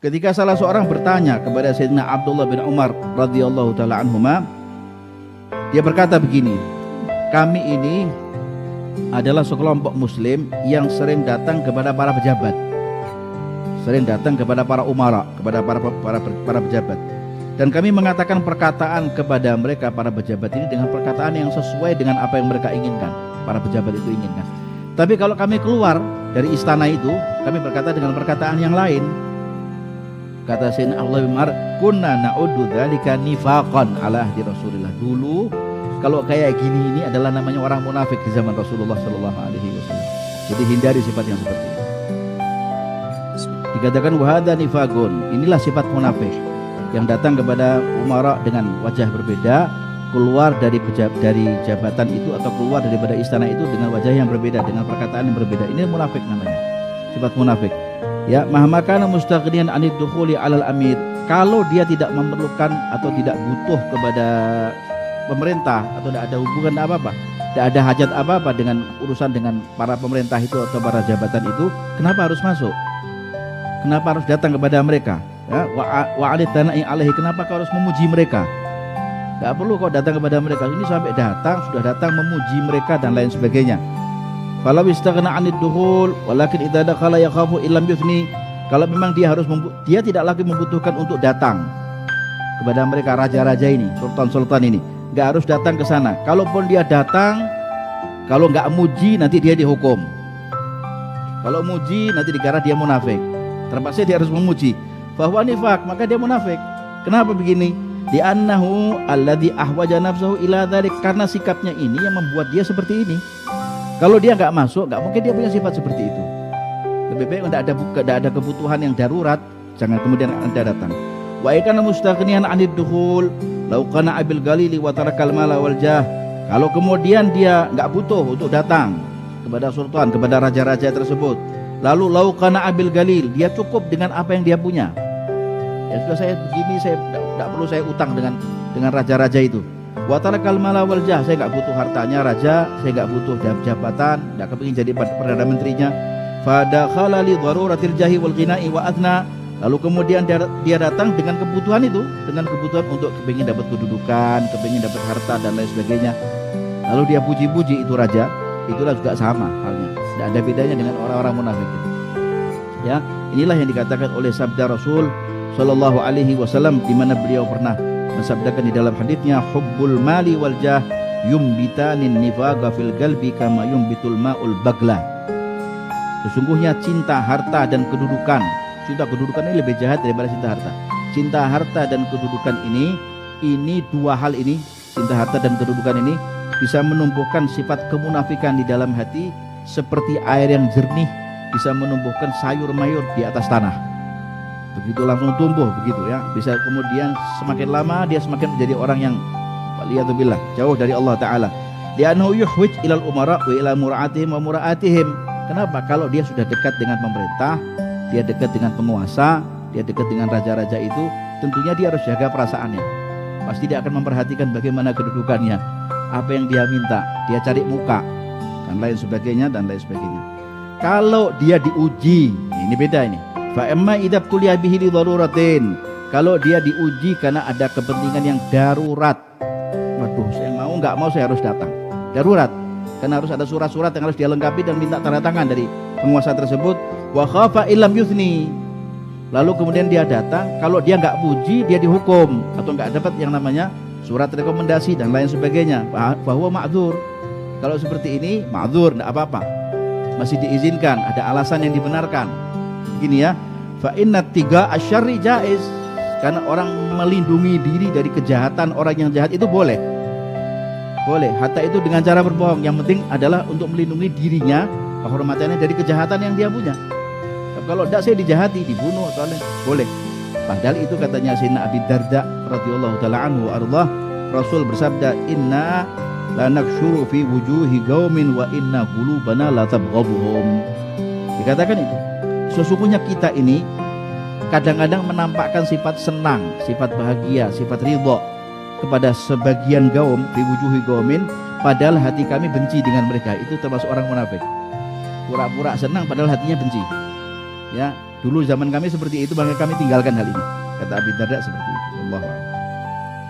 Ketika salah seorang bertanya kepada Sayyidina Abdullah bin Umar radhiyallahu taala anhuma, dia berkata begini, kami ini adalah sekelompok muslim yang sering datang kepada para pejabat, sering datang kepada para umara, kepada para pejabat, dan kami mengatakan perkataan kepada mereka para pejabat ini dengan perkataan yang sesuai dengan apa yang mereka inginkan, para pejabat itu inginkan. Tapi kalau kami keluar dari istana itu, kami berkata dengan perkataan yang lain. Kata Sayyidina Abdullah bin Umar, kunna na'uddu dzalika nifaqan ala ahdi Rasulillah. Dulu kalau kayak gini ini adalah namanya orang munafik di zaman Rasulullah sallallahu alaihi wasallam. Jadi hindari sifat yang seperti ini. Dikatakan wahada nifaqun, inilah sifat munafik yang datang kepada umara dengan wajah berbeda, keluar dari jabatan itu atau keluar daripada istana itu dengan wajah yang berbeda, dengan perkataan yang berbeda. Ini munafik namanya, sifat munafik. Ya, mahmakana mustaghniyan anid dukhuli alal amir. Kalau dia tidak memerlukan atau tidak butuh kepada pemerintah atau tidak ada hubungan apa-apa, tidak ada hajat apa-apa dengan urusan dengan para pemerintah itu atau para jabatan itu, kenapa harus masuk? Kenapa harus datang kepada mereka? Ya, wa alidana'i alaihi, kenapa kau harus memuji mereka? Tidak perlu kau datang kepada mereka. Ini sampai sudah datang memuji mereka dan lain sebagainya. Falau istaghna 'anid dukhul walakin idza dakhala yakhafu illam yuthni. Kalau memang dia tidak lagi membutuhkan untuk datang kepada mereka raja-raja ini, sultan-sultan ini, enggak harus datang ke sana. Kalaupun dia datang, kalau enggak muji nanti dia dihukum. Kalau muji nanti dikira dia munafik. Terpaksa dia harus memuji. Bahwa nifaq, maka dia munafik. Kenapa begini? Di annahu alladhi ahwaja nafsahu ila dzalik, karena sikapnya ini yang membuat dia seperti ini. Kalau dia nggak masuk, nggak mungkin dia punya sifat seperti itu. Lebih baik tidak ada kebutuhan yang darurat, jangan kemudian Anda datang. Wa ikana mustaghniyan 'anid dukhul law kana abil galili wa tarakal mala wal jah. Kalau kemudian dia nggak butuh untuk datang kepada sultan, kepada raja-raja tersebut, lalu law kana abil galil, dia cukup dengan apa yang dia punya. Ya sudah, saya begini, saya tidak perlu saya utang dengan raja-raja itu. Wa tarakal mala wal jah, saya enggak butuh hartanya raja, saya enggak butuh jabatan, enggak kepengin jadi perdana menterinya. Fa dakhala li daruratil jahi wal ghina'i wa adna. Lalu kemudian dia datang dengan kebutuhan itu, dengan kebutuhan untuk kepengin dapat kedudukan, kepengin dapat harta dan lain sebagainya. Lalu dia puji-puji itu raja, itulah juga sama halnya. Tidak ada bedanya dengan orang-orang munafik itu. Ya, inilah yang dikatakan oleh sabda Rasul sallallahu alaihi wasallam, di mana beliau pernah mensabdakan di dalam hadisnya, hubbul mali wal jah yumbitanin nifaqa fil qalbi kama yumbitul ma'ul bagla. Sesungguhnya cinta harta dan kedudukan, cinta kedudukan ini lebih jahat daripada cinta harta. Cinta harta dan kedudukan ini dua hal ini, cinta harta dan kedudukan ini bisa menumbuhkan sifat kemunafikan di dalam hati seperti air yang jernih bisa menumbuhkan sayur mayur di atas tanah. Begitu langsung tumbuh begitu ya. Bisa kemudian semakin lama dia semakin menjadi orang yang waliyadzubillah jauh dari Allah Ta'ala. Li'annahu yuhwij ilal umara wa ila mura'atihim wa mura'atihim. Kenapa? Kalau dia sudah dekat dengan pemerintah, dia dekat dengan penguasa, dia dekat dengan raja-raja itu, tentunya dia harus jaga perasaannya. Pasti dia akan memperhatikan bagaimana kedudukannya, apa yang dia minta, dia cari muka dan lain sebagainya dan lain sebagainya. Kalau dia diuji, ini beda ini. Fa amma idza tuliya bihi li daruratin. Kalau dia diuji karena ada kepentingan yang darurat. Waduh, saya mau enggak mau saya harus datang. Darurat. Karena harus ada surat-surat yang harus dia lengkapi dan minta tanda tangan dari penguasa tersebut. Wa khafa illam yuthni. Lalu kemudian dia datang, kalau dia enggak puji, dia dihukum atau enggak dapat yang namanya surat rekomendasi dan lain sebagainya. Bahwa ma'dzur. Kalau seperti ini ma'dzur, enggak apa-apa. Masih diizinkan, ada alasan yang dibenarkan. Begini ya, fa inna tiga asyarri jaiz, karena orang melindungi diri dari kejahatan orang yang jahat itu boleh, hatta itu dengan cara berbohong. Yang penting adalah untuk melindungi dirinya, kehormatannya dari kejahatan yang dia punya. Kalau tidak, saya dijahati, dibunuh soalnya boleh. Padahal itu katanya Sayyidina Abi Darda radhiyallahu taala anhu ardah, Rasul bersabda, inna la nakshuru fi wujuhi qaumin wa inna qulubana la tabghaduhum. Dikatakan itu, sesungguhnya kita ini kadang-kadang menampakkan sifat senang, sifat bahagia, sifat ridha kepada sebagian kaum, fi wujuhi qaumin, padahal hati kami benci dengan mereka. Itu termasuk orang munafik. Pura-pura senang padahal hatinya benci. Ya, Dulu zaman kami seperti itu, maka kami tinggalkan hal ini. Kata Abi Darda seperti itu. Allahu a'lam.